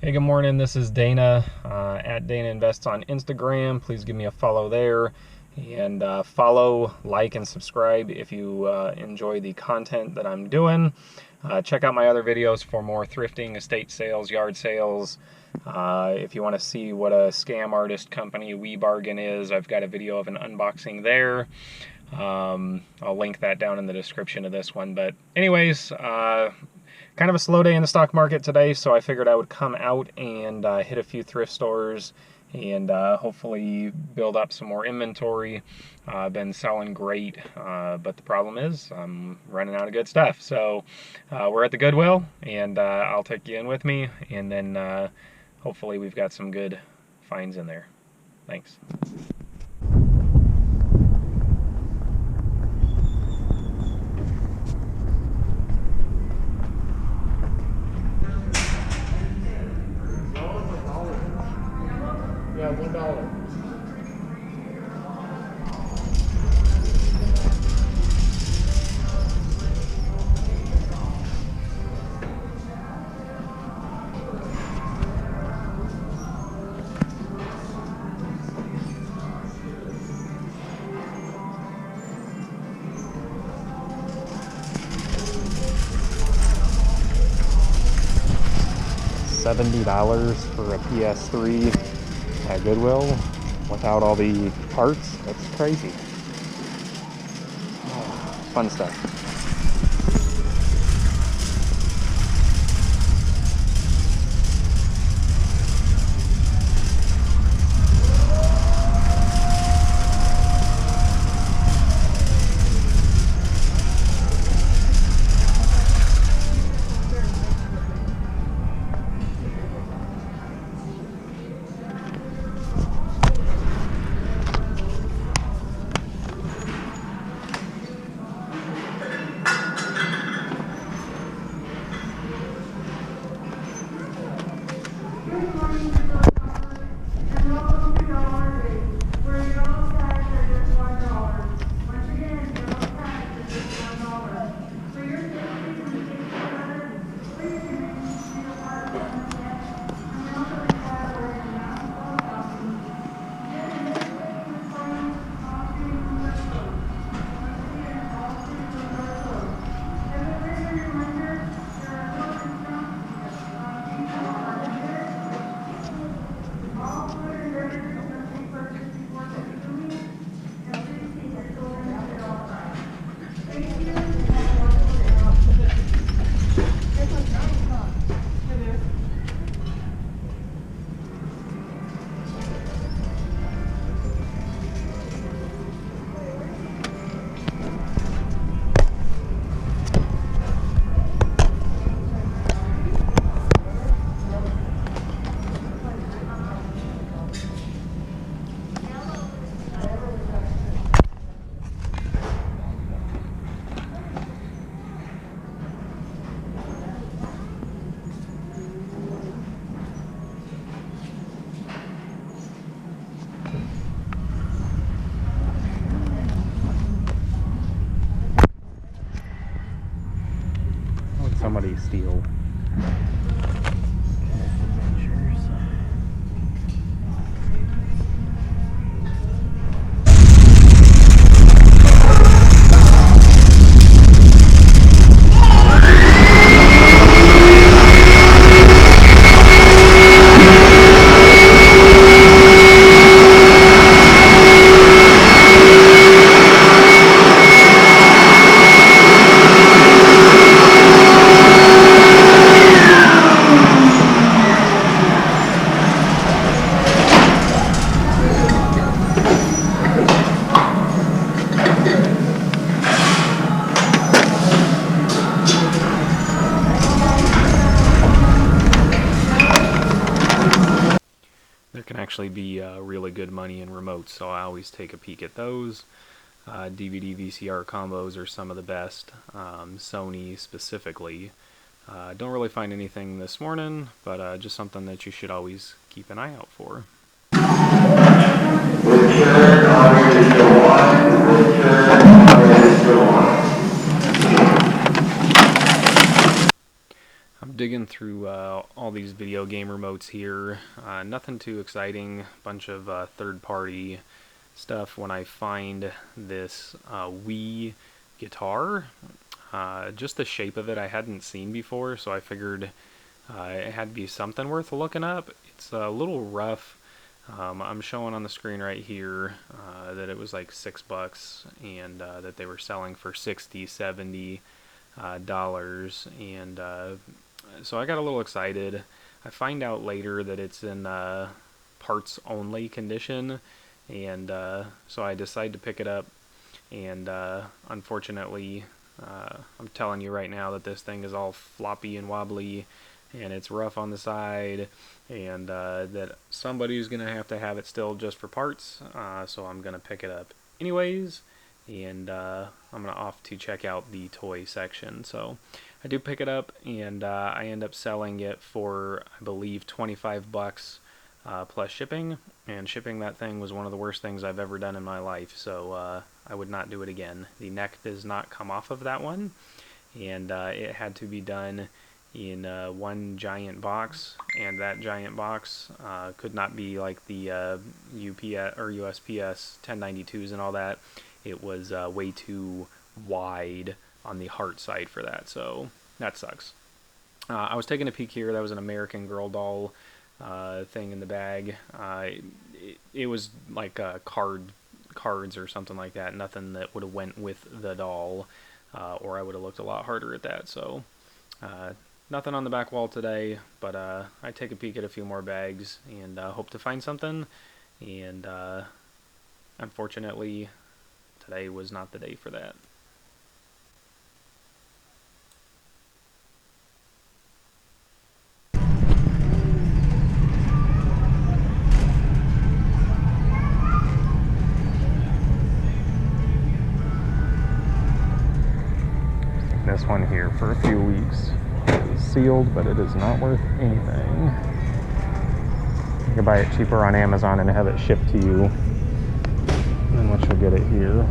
Hey, good morning. This is Dana at Dana Invests on Instagram. Please give me a follow there, and follow, like, and subscribe if you enjoy the content that I'm doing. Check out my other videos for more thrifting, estate sales, yard sales. If you want to see what a scam artist company We Bargain is, I've got a video of an unboxing there. I'll link that down in the description of this one. But anyways, kind of a slow day in the stock market today, so I figured I would come out and hit a few thrift stores and hopefully build up some more inventory. I've been selling great, but the problem is I'm running out of good stuff. So we're at the Goodwill, and I'll take you in with me, and then hopefully we've got some good finds in there. Thanks. Yeah, $1. $70 for a PS3 at Goodwill without all the parts. That's crazy. Fun stuff. Somebody steal. There can actually be really good money in remotes, so I always take a peek at those. DVD VCR combos are some of the best, Sony specifically. Don't really find anything this morning, but just something that you should always keep an eye out for. digging through all these video game remotes here. Nothing too exciting, bunch of third-party stuff. When I find this Wii Guitar, just the shape of it I hadn't seen before, so I figured it had to be something worth looking up. It's a little rough. I'm showing on the screen right here that it was like $6 and that they were selling for $60, $70 dollars, and so I got a little excited. I find out later that it's in parts only condition, and so I decide to pick it up, and unfortunately I'm telling you right now that this thing is all floppy and wobbly, and it's rough on the side, and that somebody's gonna have to have it still just for parts, so I'm gonna pick it up anyways, and I'm gonna off to check out the toy section. So I do pick it up, and I end up selling it for, I believe, 25 bucks plus shipping, and shipping that thing was one of the worst things I've ever done in my life, so I would not do it again. The neck does not come off of that one, and it had to be done in one giant box, and that giant box could not be like the UPS or USPS 1092s and all that. It was way too wide on the heart side for that, so that sucks. I was taking a peek here. That was an American Girl doll thing in the bag. It was like cards or something like that. Nothing that would have went with the doll, or I would have looked a lot harder at that. So nothing on the back wall today, but I take a peek at a few more bags and hope to find something. And unfortunately, today was not the day for that. This one here for a few weeks. It's sealed, but it is not worth anything. You can buy it cheaper on Amazon and have it shipped to you. And then once you get it here,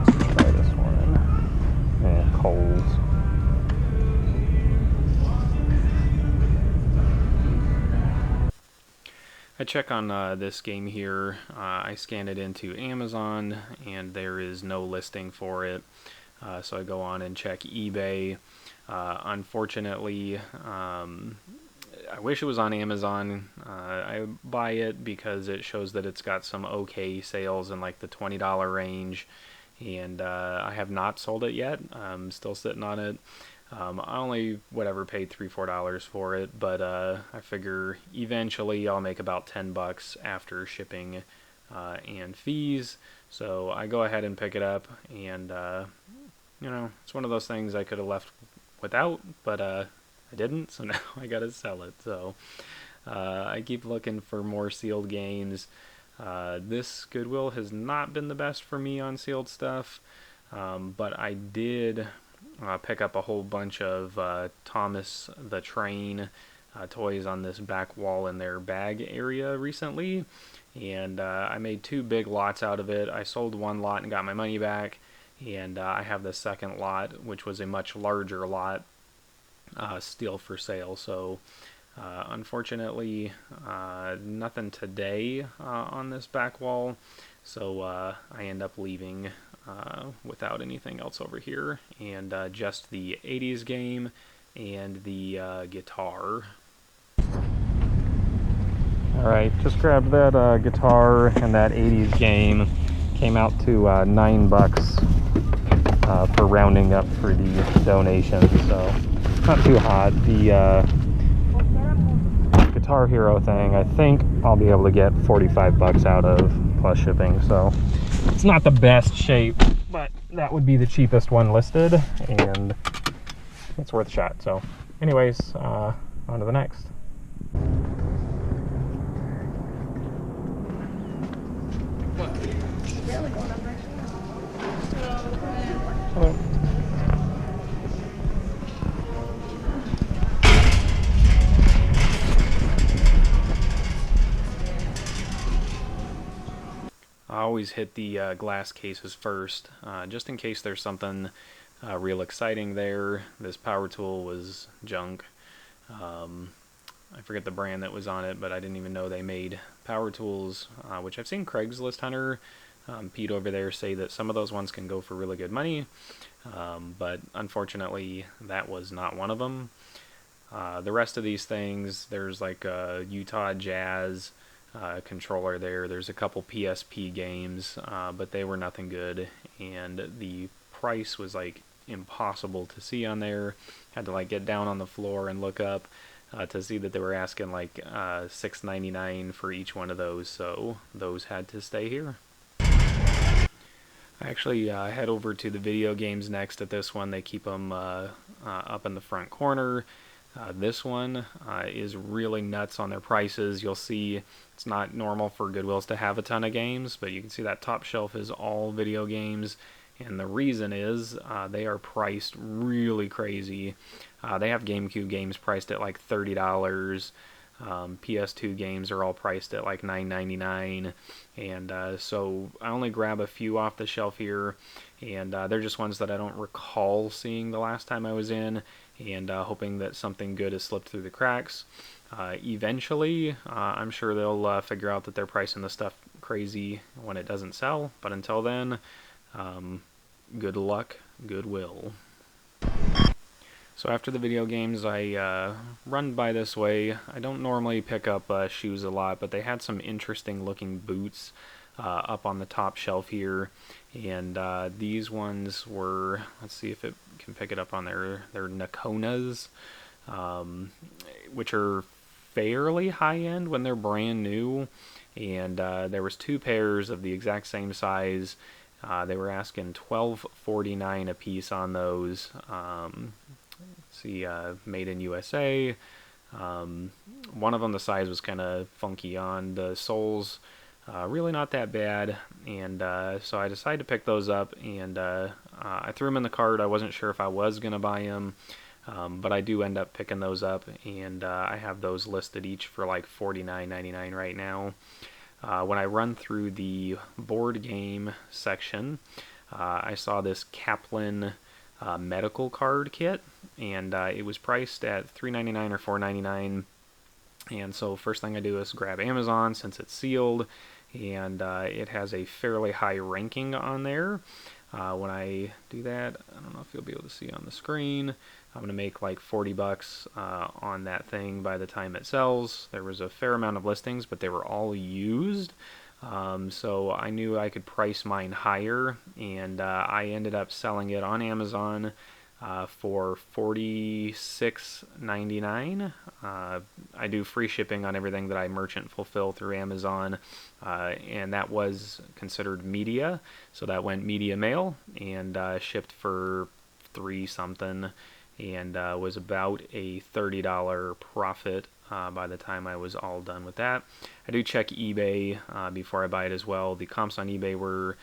let's try this one. Yeah, cold. I check on this game here. I scan it into Amazon, and there is no listing for it. So I go on and check eBay. Unfortunately, I wish it was on Amazon. I buy it because it shows that it's got some okay sales in like the $20 range, and I have not sold it yet. I'm still sitting on it. I only paid $3-4 for it, but I figure eventually I'll make about 10 bucks after shipping and fees. So I go ahead and pick it up, and you know, it's one of those things I could have left without, but I didn't, so now I gotta sell it. So I keep looking for more sealed games. This Goodwill has not been the best for me on sealed stuff, but I did pick up a whole bunch of Thomas the Train toys on this back wall in their bag area recently, and I made 2 big lots out of it. I sold one lot and got my money back, and I have the second lot, which was a much larger lot, still for sale. So unfortunately nothing today on this back wall, so I end up leaving without anything else over here, and just the 80s game and the guitar. Alright, just grabbed that guitar and that 80s game. Came out to 9 bucks for rounding up for the donation, so not too hot. The Guitar Hero thing, I think I'll be able to get 45 bucks out of plus shipping, so it's not the best shape, but that would be the cheapest one listed, and it's worth a shot. So anyways, on to the next. Hello. I always hit the glass cases first, just in case there's something real exciting there. This power tool was junk. I forget the brand that was on it, but I didn't even know they made power tools, which I've seen Craigslist Hunter, Pete over there, say that some of those ones can go for really good money, but unfortunately that was not one of them. The rest of these things, there's like a Utah Jazz controller there. There's a couple PSP games, but they were nothing good, and the price was like impossible to see on there. Had to like get down on the floor and look up to see that they were asking like $6.99 for each one of those, so those had to stay here. I actually head over to the video games next at this one. They keep them up in the front corner. This one is really nuts on their prices. You'll see it's not normal for Goodwills to have a ton of games, but you can see that top shelf is all video games. And the reason is they are priced really crazy. They have GameCube games priced at like $30. PS2 games are all priced at like $9.99, and so I only grab a few off the shelf here, and they're just ones that I don't recall seeing the last time I was in, and hoping that something good has slipped through the cracks. Eventually, I'm sure they'll figure out that they're pricing the stuff crazy when it doesn't sell, but until then, good luck, Goodwill. So after the video games, I run by this way. I don't normally pick up shoes a lot, but they had some interesting looking boots up on the top shelf here, and these ones were, let's see if it can pick it up on their Nakonas, which are fairly high end when they're brand new, and there was two pairs of the exact same size. They were asking $12.49 a piece on those. See, made in USA. One of them, the size was kind of funky on the soles, really not that bad, and so I decided to pick those up, and I threw them in the cart. I wasn't sure if I was going to buy them, but I do end up picking those up, and I have those listed each for like $49.99 right now. When I run through the board game section, I saw this Kaplan medical card kit, and it was priced at $3.99 or $4.99, and so first thing I do is grab Amazon since it's sealed, and it has a fairly high ranking on there. When I do that, I don't know if you'll be able to see on the screen, I'm going to make like $40 on that thing by the time it sells. There was a fair amount of listings, but they were all used. So I knew I could price mine higher, and I ended up selling it on Amazon for $46.99. I do free shipping on everything that I merchant fulfill through Amazon, and that was considered media, so that went media mail, and shipped for $3 something, and was about a $30 profit by the time I was all done with that. I do check eBay before I buy it as well. The comps on eBay were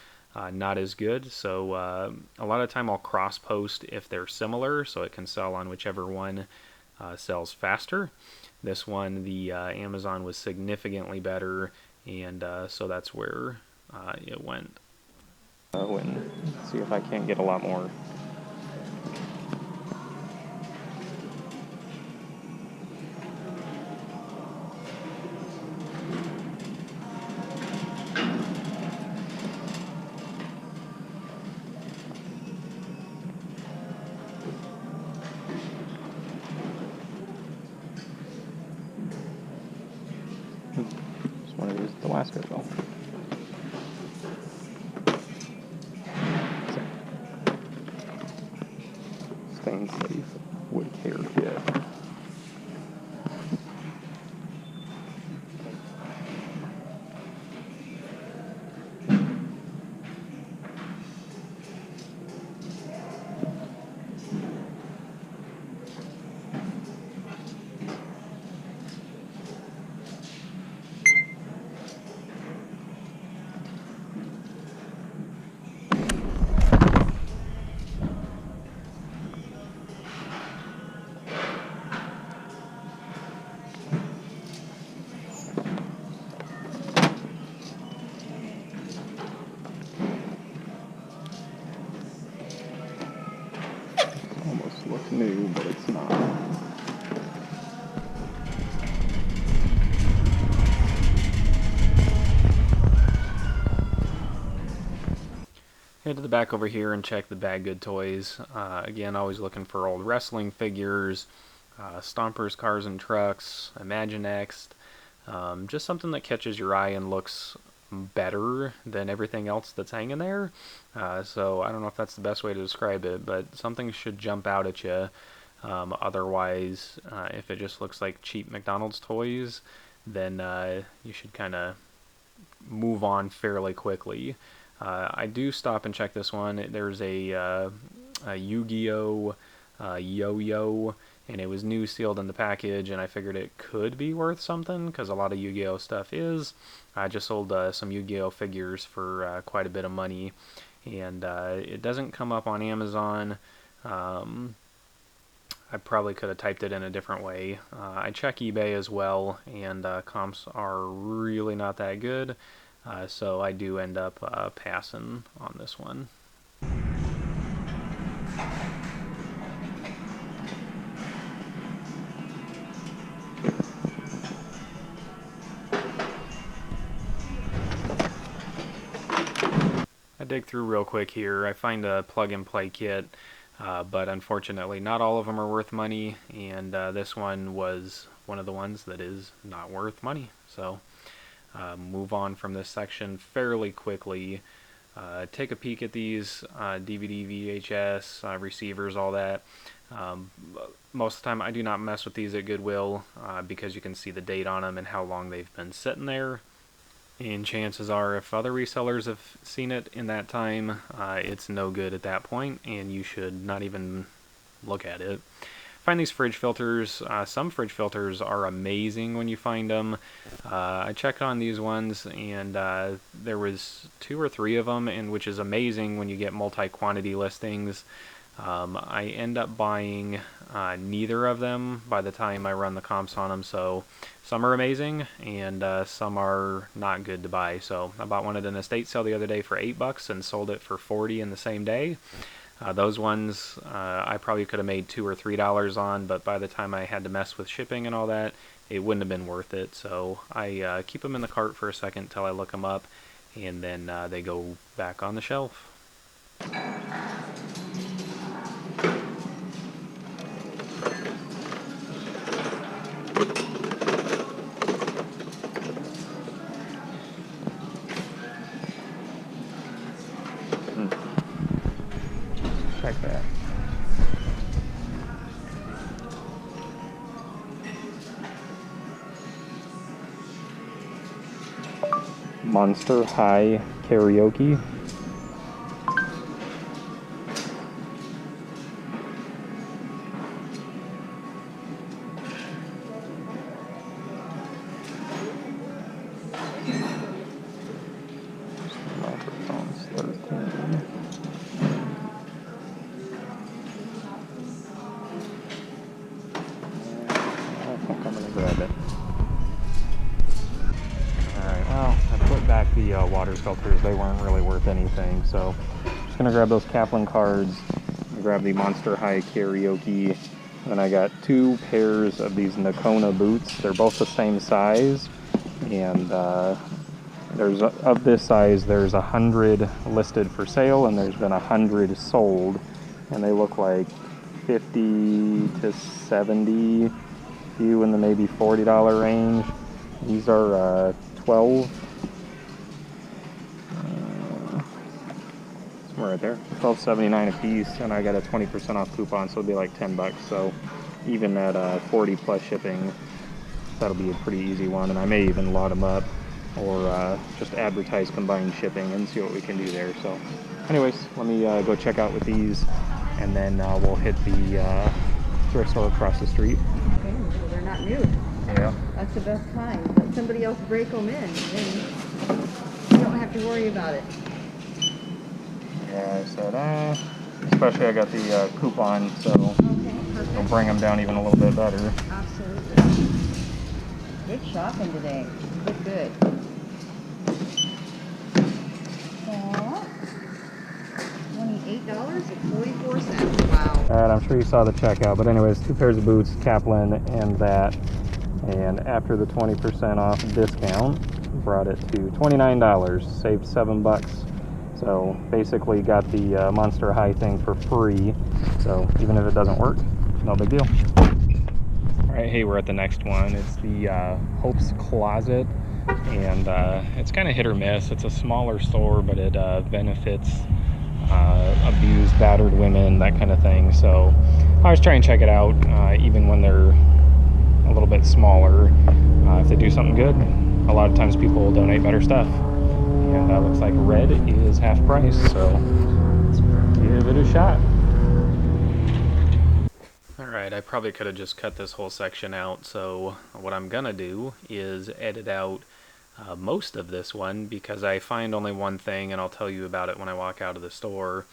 not as good, so a lot of the time I'll cross post if they're similar, so it can sell on whichever one sells faster. This one, the Amazon was significantly better, and so that's where it went. Let's see if I can't get a lot more. Just want to use the last Goodwill. Stain safe wood care kit. Head to the back over here and check the bad good toys. Again, always looking for old wrestling figures, Stompers, Cars and Trucks, Imaginext, just something that catches your eye and looks better than everything else that's hanging there. So I don't know if that's the best way to describe it, but something should jump out at you. Otherwise, if it just looks like cheap McDonald's toys, then you should kind of move on fairly quickly. I do stop and check this one. There's a Yu-Gi-Oh! Yo-Yo, and it was new sealed in the package, and I figured it could be worth something because a lot of Yu-Gi-Oh! Stuff is. I just sold some Yu-Gi-Oh! Figures for quite a bit of money, and it doesn't come up on Amazon. I probably could have typed it in a different way. I check eBay as well, and comps are really not that good, so I do end up passing on this one. I dig through real quick here. I find a plug-and-play kit, but unfortunately not all of them are worth money, and this one was one of the ones that is not worth money. So move on from this section fairly quickly. Take a peek at these DVD, VHS, receivers, all that. Most of the time I do not mess with these at Goodwill because you can see the date on them and how long they've been sitting there. And chances are, if other resellers have seen it in that time, it's no good at that point, and you should not even look at it. Find these fridge filters. Some fridge filters are amazing when you find them. I checked on these ones, and there was 2 or 3 of them, and which is amazing when you get multi-quantity listings. I end up buying neither of them by the time I run the comps on them, so some are amazing and some are not good to buy. So I bought one at an estate sale the other day for $8 and sold it for $40 in the same day. Those ones I probably could have made $2 or $3 on, but by the time I had to mess with shipping and all that, it wouldn't have been worth it. So I keep them in the cart for a second until I look them up, and then they go back on the shelf. Check that. Monster High Karaoke. Microphone's 13. I think I'm going to grab it. Alright, well, I put back the water filters. They weren't really worth anything, so I'm just going to grab those Kaplan cards, grab the Monster High Karaoke, and then I got 2 pairs of these Nakona boots. They're both the same size, and there's of this size, there's 100 listed for sale, and there's been 100 sold, and they look like 50 to 70, few in the maybe $40 range. These are 12, somewhere right there, $12.79 a piece, and I got a 20% off coupon, so it'll be like $10. So even at 40 plus shipping, that'll be a pretty easy one, and I may even lot them up or just advertise combined shipping and see what we can do there. So anyways, let me go check out with these, and then we'll hit the thrift store across the street. Okay, well, they're not new. Yeah. That's the best kind. Let somebody else break them in, and you don't have to worry about it. Yeah, I said, especially I got the coupon, so Okay, perfect. it'll bring them down even a little bit better. Absolutely. Good shopping today. Good. $28.44. Wow. Alright, I'm sure you saw the checkout, but anyways, 2 pairs of boots, Kaplan and that, and after the 20% off discount, brought it to $29, saved $7, So basically got the Monster High thing for free. So even if it doesn't work, no big deal. Alright, hey, we're at the next one. It's the Hope's Closet, and it's kind of hit or miss. It's a smaller store, but it benefits abused, battered women, that kind of thing. So I always try and check it out, even when they're a little bit smaller. If they do something good, a lot of times people will donate better stuff. And looks like red is half price, so let's give it a shot. Alright, I probably could have just cut this whole section out, so what I'm gonna do is edit out most of this one, because I find only one thing, and I'll tell you about it when I walk out of the store.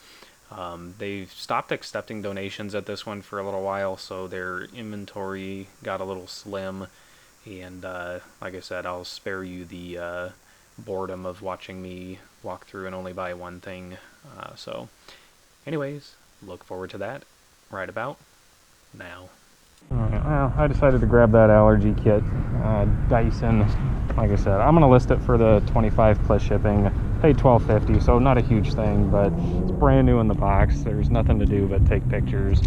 They've stopped accepting donations at this one for a little while, so their inventory got a little slim, and like I said, I'll spare you the boredom of watching me walk through and only buy one thing. So anyways, look forward to that right about now. Alright, well, I decided to grab that allergy kit. Dyson, like I said, I'm going to list it for the $25 plus shipping. Paid $12.50, so not a huge thing, but it's brand new in the box. There's nothing to do but take pictures.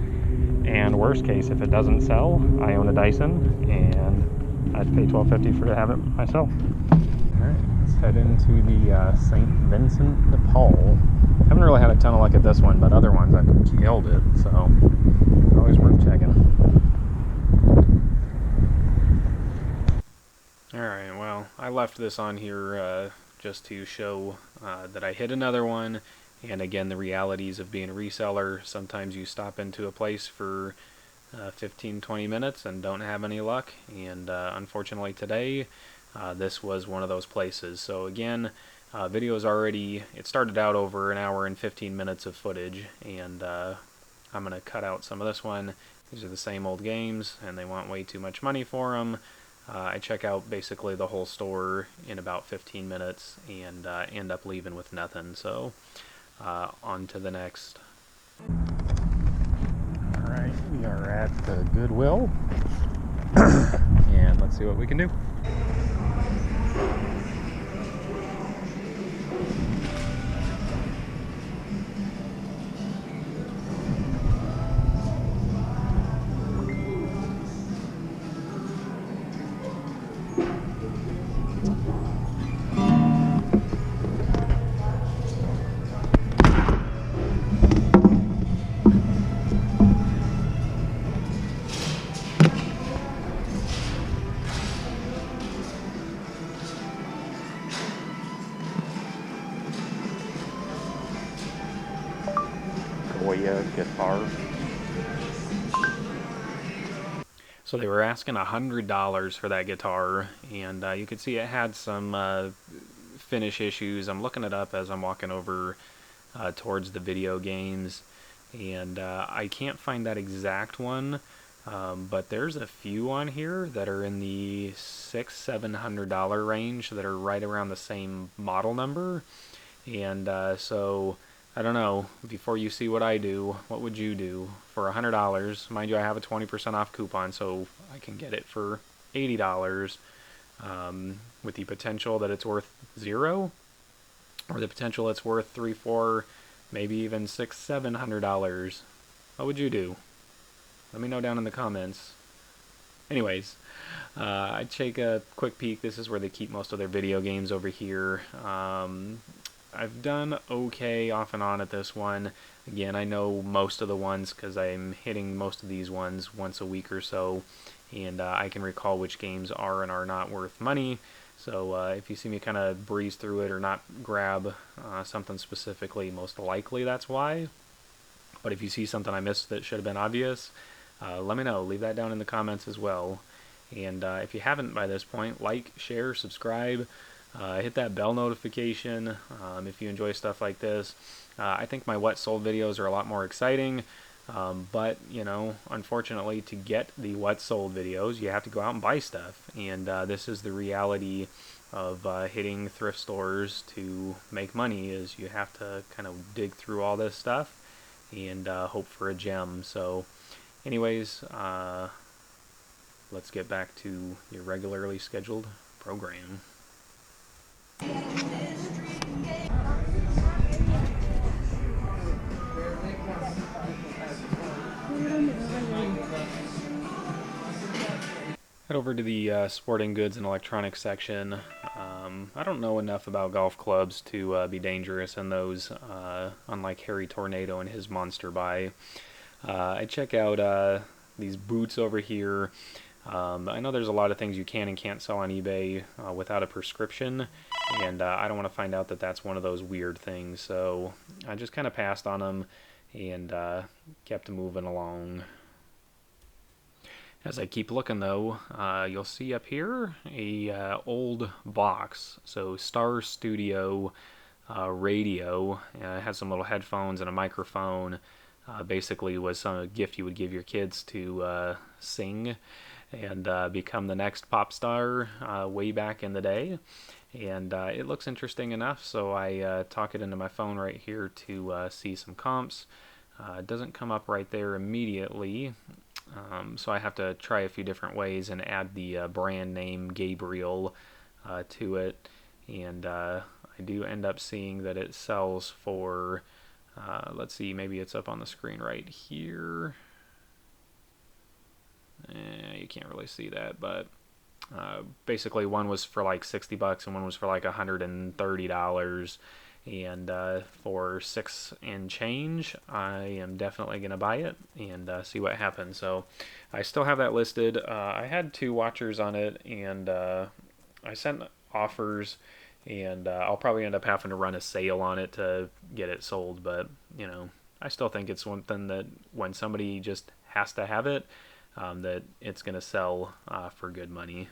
And worst case, if it doesn't sell, I own a Dyson, and I'd pay $12.50 to have it myself. Alright, let's head into the St. Vincent de Paul. Haven't really had a ton of luck at this one, but other ones I've killed it, so it's always worth checking. Alright, well, I left this on here just to show that I hit another one, and again, the realities of being a reseller. Sometimes you stop into a place for 15-20 minutes and don't have any luck, and unfortunately today this was one of those places. So again, video's already, it started out over an hour and 15 minutes of footage, and I'm going to cut out some of this one. These are the same old games, and they want way too much money for them. I check out basically the whole store in about 15 minutes and end up leaving with nothing. So on to the next. Alright, we are at the Goodwill, and let's see what we can do. Guitar. So they were asking $100 for that guitar, and you could see it had some finish issues. I'm looking it up as I'm walking over towards the video games, and I can't find that exact one, but there's a few on here that are in the $600-700 range that are right around the same model number. And so I don't know, before you see what I do, what would you do for $100? Mind you, I have a 20% off coupon, so I can get it for $80, with the potential that it's worth $0, or the potential it's worth $300, $400, maybe even $600-700. What would you do? Let me know down in the comments. Anyways, I'd take a quick peek. This is where they keep most of their video games over here. I've done okay off and on at this one. Again, I know most of the ones because I'm hitting most of these ones once a week or so, and I can recall which games are and are not worth money. So if you see me kind of breeze through it or not grab something specifically, most likely that's why. But if you see something I missed that should have been obvious, let me know. Leave that down in the comments as well. And if you haven't by this point, like, share, subscribe. Hit that bell notification if you enjoy stuff like this. I think my what sold videos are a lot more exciting, but you know, unfortunately, to get the what sold videos, you have to go out and buy stuff, and this is the reality of hitting thrift stores to make money. Is you have to kind of dig through all this stuff and hope for a gem. So anyways, let's get back to your regularly scheduled program. Head over to the sporting goods and electronics section. I don't know enough about golf clubs to be dangerous in those, unlike Harry Tornado and his monster buy. I check out these boots over here. I know there's a lot of things you can and can't sell on eBay without a prescription, and I don't want to find out that that's one of those weird things, so I just kind of passed on them and kept moving along. As I keep looking though, you'll see up here a old box, so Star Studio radio. It has some little headphones and a microphone. Basically was some gift you would give your kids to sing and become the next pop star way back in the day. And it looks interesting enough, so I talk it into my phone right here to see some comps. It doesn't come up right there immediately, so I have to try a few different ways and add the brand name Gabriel to it. And I do end up seeing that it sells for, let's see, maybe it's up on the screen right here. You can't really see that, but basically one was for like $60 and one was for like $130, and for $6 and change I am definitely gonna buy it and see what happens. So I still have that listed. I had 2 watchers on it, and I sent offers, and I'll probably end up having to run a sale on it to get it sold, but you know, I still think it's one thing that when somebody just has to have it, that it's going to sell for good money.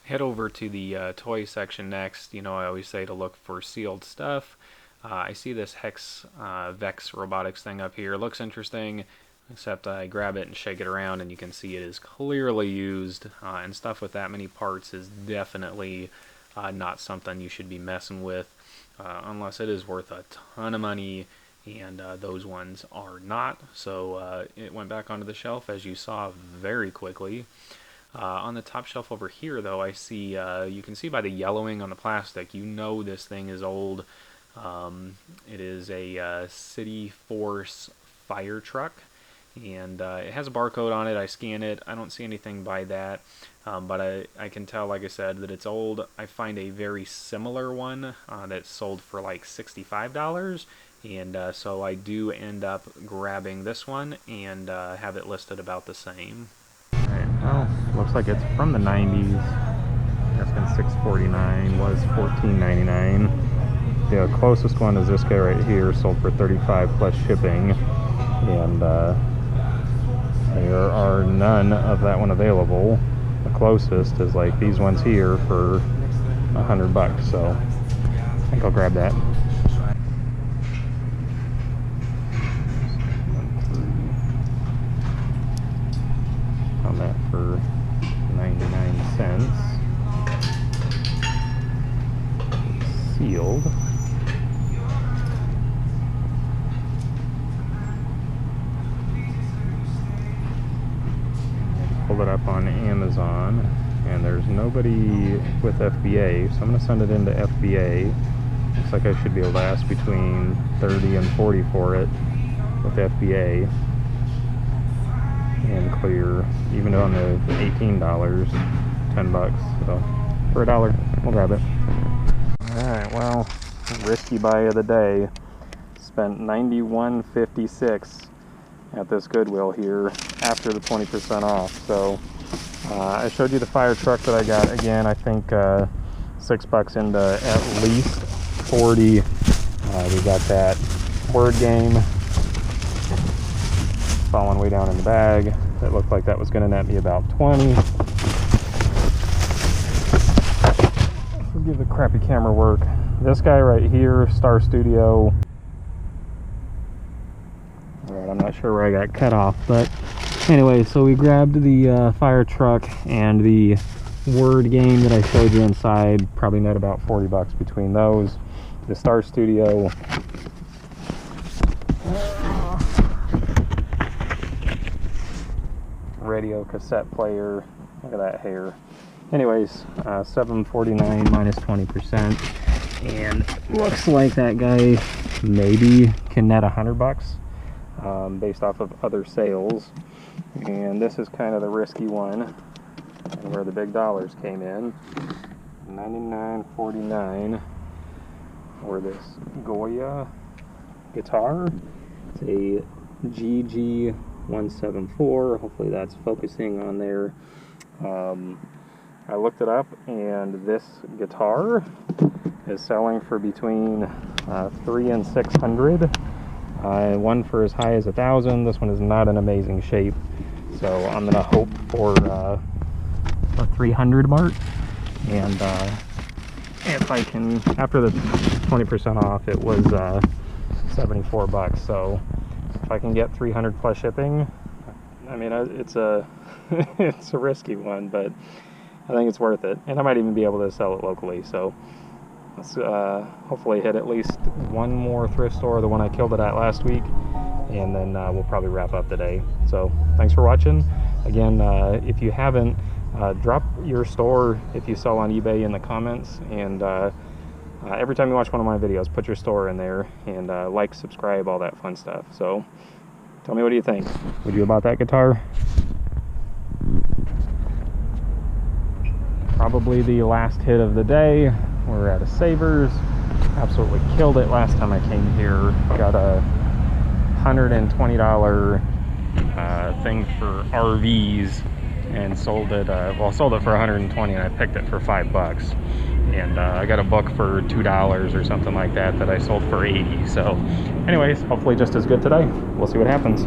Head over to the toy section next. You know, I always say to look for sealed stuff. I see this Vhs Robotics thing up here. It looks interesting, except I grab it and shake it around and you can see it is clearly used, and stuff with that many parts is definitely not something you should be messing with unless it is worth a ton of money, and those ones are not. So it went back onto the shelf, as you saw, very quickly. On the top shelf over here, though, I see, you can see by the yellowing on the plastic, you know this thing is old. It is a City Force fire truck, and it has a barcode on it. I scan it. I don't see anything by that, but I can tell, like I said, that it's old. I find a very similar one that's sold for like $65, and so I do end up grabbing this one and have it listed about the same. Alright, well, looks like it's from the 90s. That's been $649, was $14.99. The closest one is this guy right here, sold for $35 plus shipping, and there are none of that one available. The closest is like these ones here for $100, so I think I'll grab that. On that for 99 cents. Sealed. Pulled it up on Amazon, and there's nobody with FBA, so I'm going to send it into FBA. Looks like I should be able to ask between 30 and 40 for it with FBA and clear, even on the $18, $10, so for $1 we'll grab it. Alright, well, risky buy of the day. Spent $91.56 at this Goodwill here after the 20% off. So I showed you the fire truck that I got. Again, I think $6 into at least 40. We got that word game falling way down in the bag. It looked like that was going to net me about 20. Forgive the crappy camera work. This guy right here, Star Studio. Alright, I'm not sure where I got cut off, but anyway, so we grabbed the fire truck and the word game that I showed you inside. Probably net about $40 between those. The Star Studio. Radio cassette player. Look at that hair. Anyways, $749 minus 20%, and looks like that guy maybe can net $100 based off of other sales. And this is kind of the risky one, and where the big dollars came in. $99.49 for this Goya guitar. It's a GG174. Hopefully that's focusing on there. I looked it up, and this guitar is selling for between $300 and $600. One for as high as $1,000. This one is not in amazing shape, so I'm gonna hope for a 300 mark. And if I can, after the 20% off, it was 74 bucks. So if I can get 300 plus shipping, I mean, it's a it's a risky one, but I think it's worth it. And I might even be able to sell it locally. So let's hopefully hit at least one more thrift store, the one I killed it at last week, and then we'll probably wrap up today. So thanks for watching. Again, if you haven't, drop your store if you sell on eBay in the comments, and every time you watch one of my videos, put your store in there, and like, subscribe, all that fun stuff. So tell me, what do you think? Would you about that guitar? Probably the last hit of the day. We're at a Savers. Absolutely killed it last time I came here. Got a $120 thing for RVs, and sold it, well, sold it for $120, and I picked it for $5. And I got a book for $2 or something like that I sold for $80. So anyways, hopefully just as good today. We'll see what happens.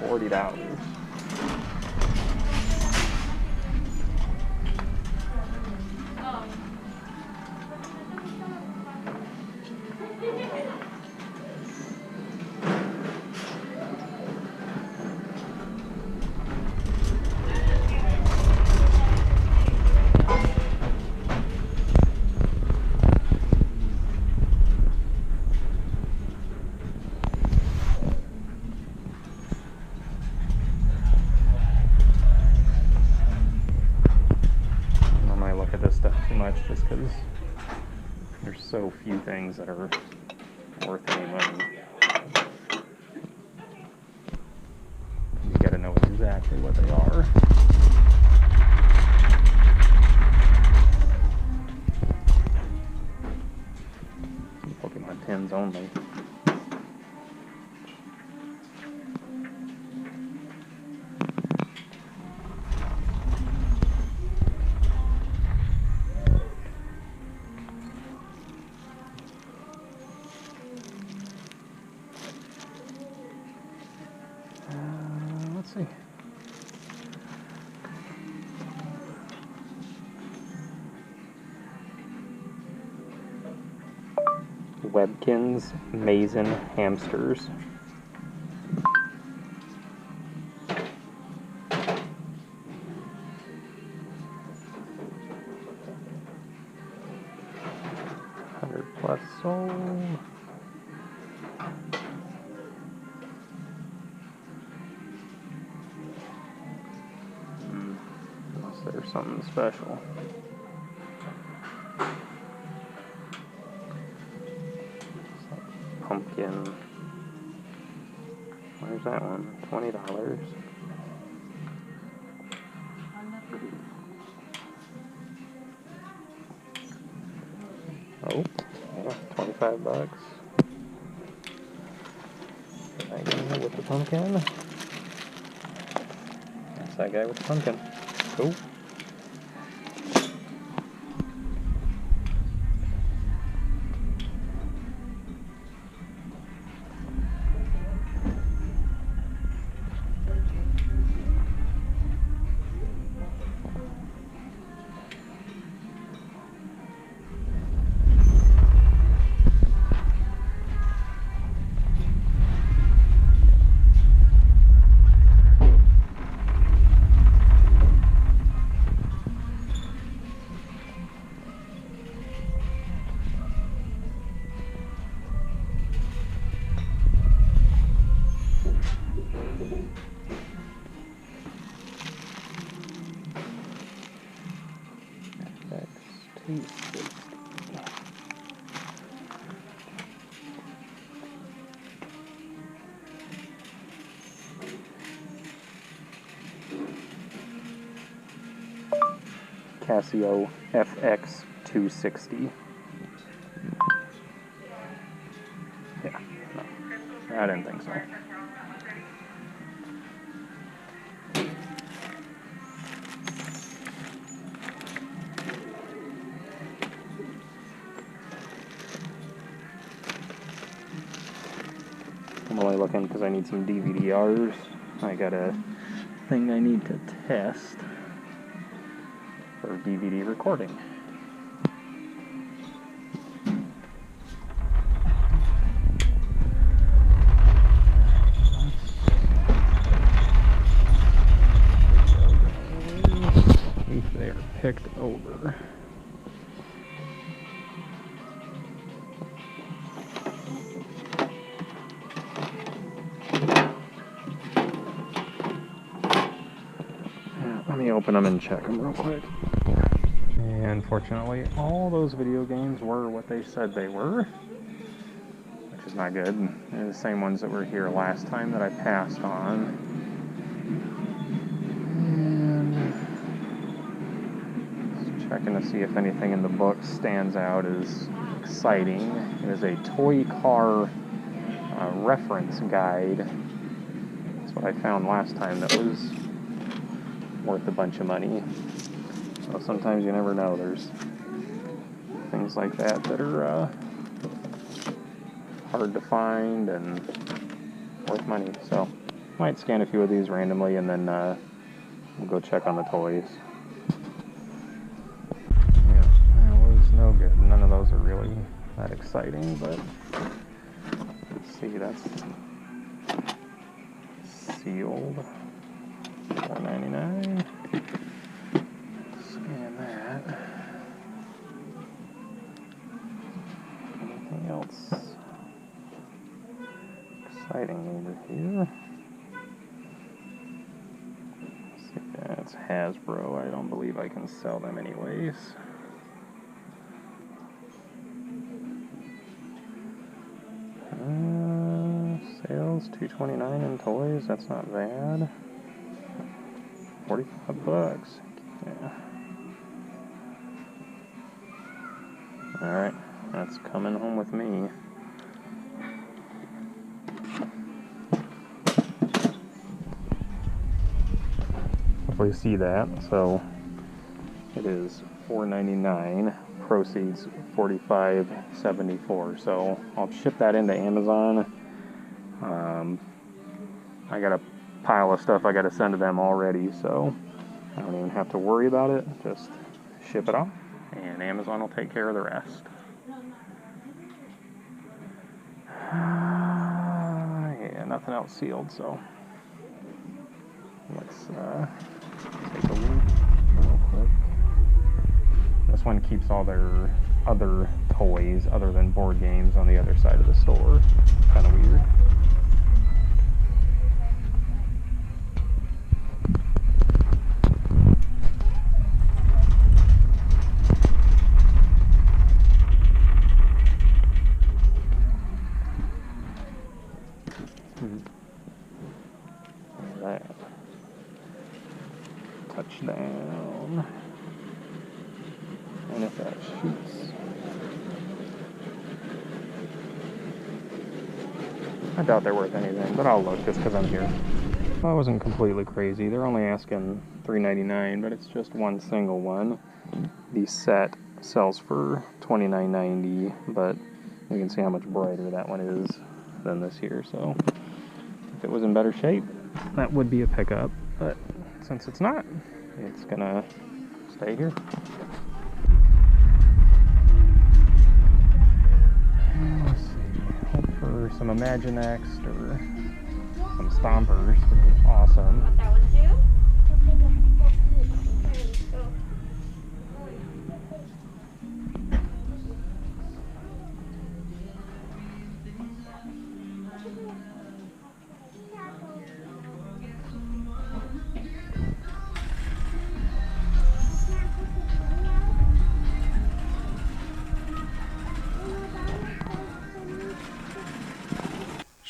$40. Just because there's so few things that are worth any money. You gotta know exactly what they are. Pokemon tins only. Let's see. Webkinz Mason hamsters. $100+ sold. There's something special. Pumpkin. Where's that one? $20. Oh, yeah, $25. That guy with the pumpkin. That's that guy with the pumpkin. Cool. 260. Casio FX 260. Yeah, no, I didn't think so. I'm only looking because I need some DVDRs. I got a thing I need to test for DVD recording. If they're picked over. Let me open them and check them real quick. And fortunately, all those video games were what they said they were, which is not good. They're the same ones that were here last time that I passed on. And just checking to see if anything in the book stands out as exciting. It is a toy car reference guide. That's what I found last time that was worth a bunch of money. So sometimes you never know. There's things like that that are hard to find and worth money. So might scan a few of these randomly and then we'll go check on the toys. Yeah, that was no good. None of those are really that exciting, but let's see, that's sealed. $4.99. Scan that. Anything else exciting over here? Let's see, that's Hasbro. I don't believe I can sell them anyways. Sales $229 in toys. That's not bad. $45. Yeah. Alright, that's coming home with me. Hopefully you see that. So it is $4.99. Proceeds $45.74. So I'll ship that into Amazon. I got a pile of stuff I got to send to them already, so I don't even have to worry about it. Just ship it off, and Amazon will take care of the rest. Yeah, nothing else sealed, so let's take a look real quick. This one keeps all their other toys, other than board games, on the other side of the store. Kind of weird. That touchdown, and if that shoots, I doubt they're worth anything, but I'll look just because I'm here. Well, I wasn't completely crazy. They're only asking $3.99, but it's just one single one. The set sells for $29.90, but you can see how much brighter that one is than this here. So if it was in better shape, that would be a pickup, but since it's not, it's gonna stay here. Let's see, hope for some Imaginext or some Stompers. They're awesome. That one too?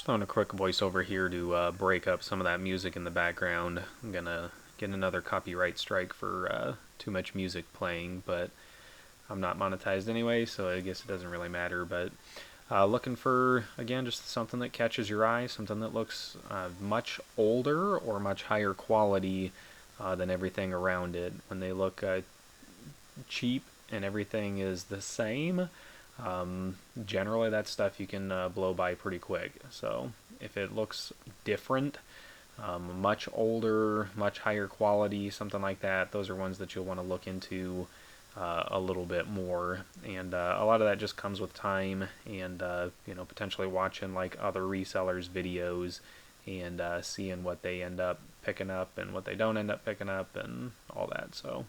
just throwing a quick voiceover here to break up some of that music in the background. I'm gonna get another copyright strike for too much music playing, but I'm not monetized anyway, so I guess it doesn't really matter. But looking for, again, just something that catches your eye, something that looks much older or much higher quality than everything around it. When they look cheap and everything is the same, generally that stuff you can blow by pretty quick. So if it looks different, much older, much higher quality, something like that, those are ones that you'll want to look into a little bit more. And a lot of that just comes with time and potentially watching like other resellers videos and seeing what they end up picking up and what they don't end up picking up and all that. So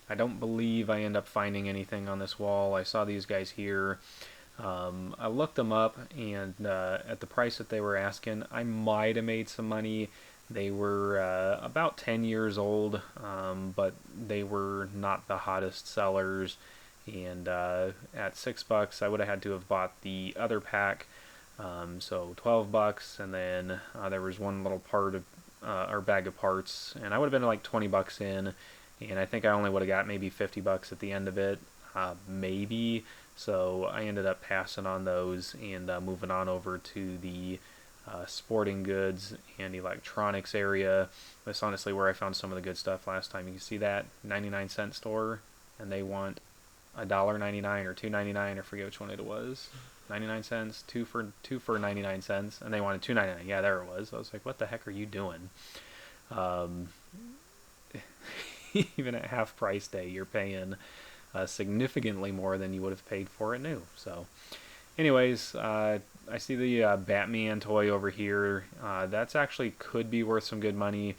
I don't believe I end up finding anything on this wall. I saw these guys here. I looked them up, and at the price that they were asking, I might have made some money. They were about 10 years old, but they were not the hottest sellers. And at $6, I would have had to have bought the other pack. So $12, and then there was one little part of or bag of parts, and I would have been like $20 in. And I think I only would have got maybe $50 at the end of it, maybe. So I ended up passing on those and moving on over to the sporting goods and electronics area. That's honestly where I found some of the good stuff last time. You can see that 99-cent store, and they want $1.99 or $2.99. I forget which one it was. 99 cents, two for 99 cents, and they wanted $2.99. Yeah, there it was. I was like, what the heck are you doing? Even at half price day, you're paying significantly more than you would have paid for it new. So anyways, I see the Batman toy over here. That's actually could be worth some good money.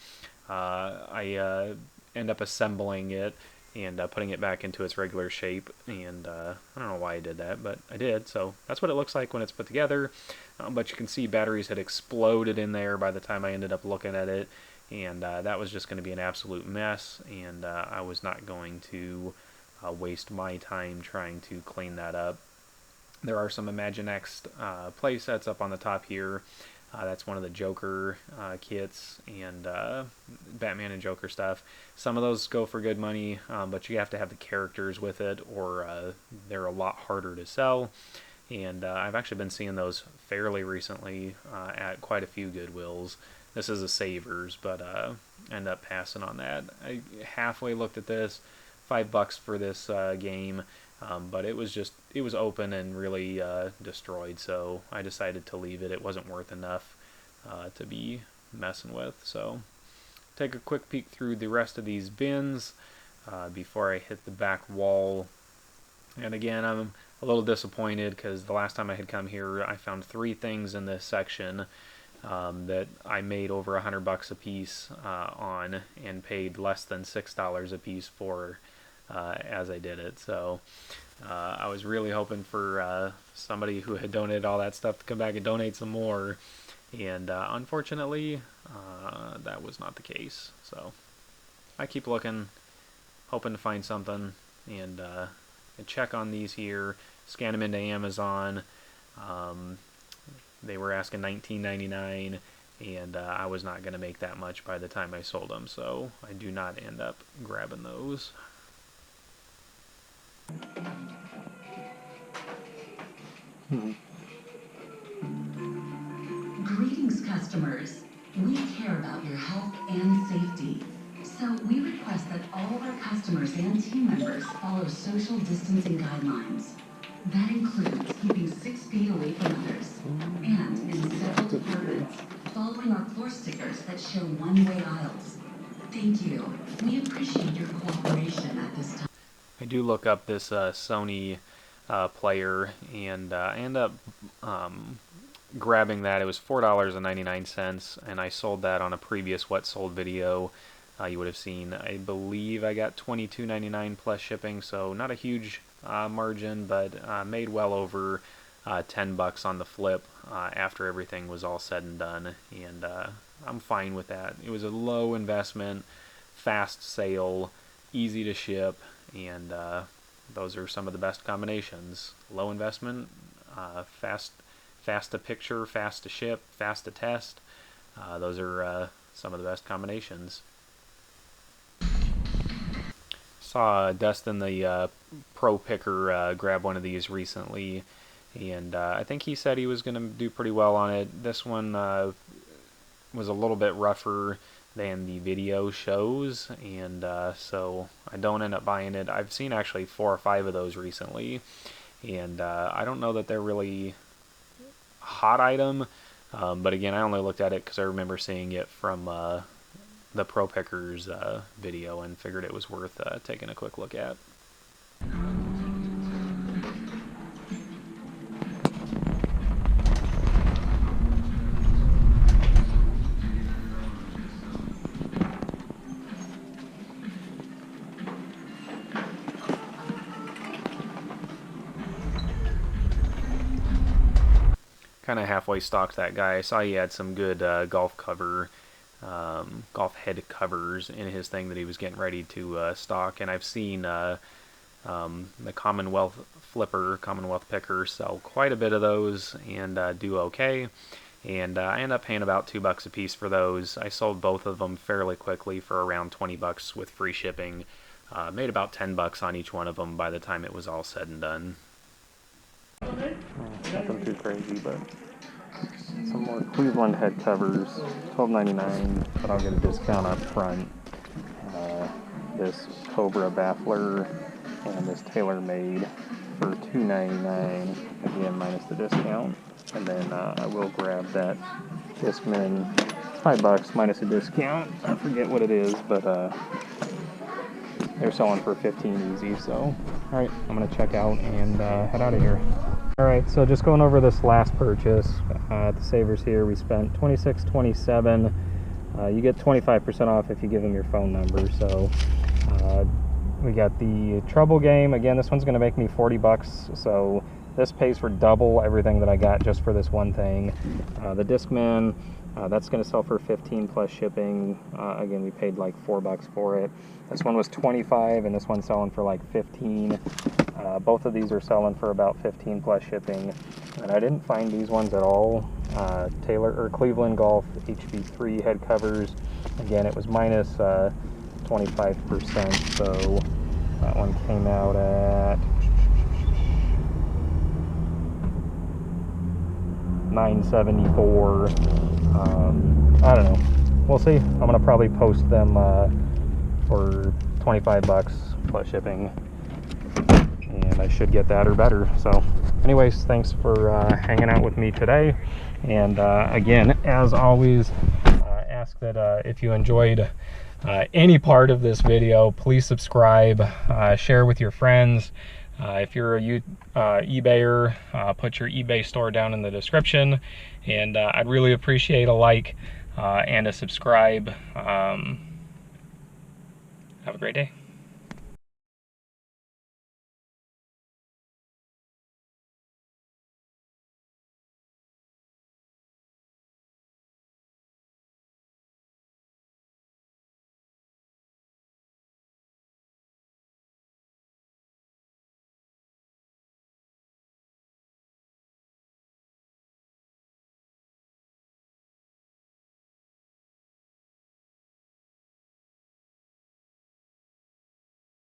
I end up assembling it and putting it back into its regular shape, and I don't know why I did that, but I did. So that's what it looks like when it's put together. But you can see batteries had exploded in there by the time I ended up looking at it, and that was just going to be an absolute mess, and I was not going to waste my time trying to clean that up. There are some Imaginext play sets up on the top here. That's one of the Joker kits and Batman and Joker stuff. Some of those go for good money, but you have to have the characters with it, or they're a lot harder to sell. And I've actually been seeing those fairly recently at quite a few Goodwills. This is a Savers, but end up passing on that. I halfway looked at this, $5 for this game, but it was open and really destroyed, so I decided to leave it. It wasn't worth enough to be messing with. So take a quick peek through the rest of these bins before I hit the back wall. And again, I'm a little disappointed because the last time I had come here, I found 3 things in this section that I made over $100 a piece on, and paid less than $6 a piece for as I did it. So I was really hoping for somebody who had donated all that stuff to come back and donate some more, and unfortunately that was not the case. So I keep looking, hoping to find something, and check on these here, scan them into Amazon. They were asking $19.99, and I was not going to make that much by the time I sold them, so I do not end up grabbing those. Greetings, customers. We care about your health and safety, so we request that all of our customers and team members follow social distancing guidelines. That includes keeping 6 feet away from others, and in several departments, following our floor stickers that show one-way aisles. Thank you. We appreciate your cooperation at this time. I do look up this Sony player, and I end up grabbing that. It was $4.99, and I sold that on a previous What Sold video. You would have seen, I believe I got $22.99 plus shipping, so not a huge margin, but made well over $10 on the flip after everything was all said and done, and I'm fine with that. It was a low investment, fast sale, easy to ship, and those are some of the best combinations. Low investment, fast to picture, fast to ship, fast to test. Those are some of the best combinations. Saw Dustin, the pro picker, grab one of these recently, and I think he said he was going to do pretty well on it. This one was a little bit rougher than the video shows, and so I don't end up buying it. I've seen actually 4 or 5 of those recently, and I don't know that they're really a hot item, but again, I only looked at it because I remember seeing it from the Pro Pickers video and figured it was worth taking a quick look at. Kind of halfway stocked that guy. I saw he had some good golf head covers in his thing that he was getting ready to stock, and I've seen the Commonwealth Picker sell quite a bit of those and do okay, and I ended up paying about $2 a piece for those. I sold both of them fairly quickly for around $20 with free shipping. Made about $10 on each one of them by the time it was all said and done. Nothing too crazy, but some more Cleveland head covers, $12.99, but I'll get a discount up front. This Cobra baffler and this TaylorMade for $2.99, again minus the discount. And then I will grab that Discman, $5 minus a discount. I forget what it is, but they're selling for $15 easy. So, all right, I'm gonna check out and head out of here. Alright, so just going over this last purchase at the Savers here, we spent $26.27. You get 25% off if you give them your phone number. So we got the Trouble game. Again, this one's going to make me $40, so this pays for double everything that I got just for this one thing. The Discman, that's going to sell for $15 plus shipping. Again, we paid like $4 for it. This one was $25, and this one's selling for like $15. Both of these are selling for about $15 plus shipping, and I didn't find these ones at all. Cleveland Golf HV3 head covers. Again, it was minus 25%, so that one came out at $9.74. I don't know. We'll see. I'm gonna probably post them for $25 plus shipping, and I should get that or better. So anyways, thanks for hanging out with me today, and again, as always, ask that if you enjoyed any part of this video, please subscribe, share with your friends. If you're a eBayer, put your eBay store down in the description, and I'd really appreciate a like and a subscribe. Have a great day.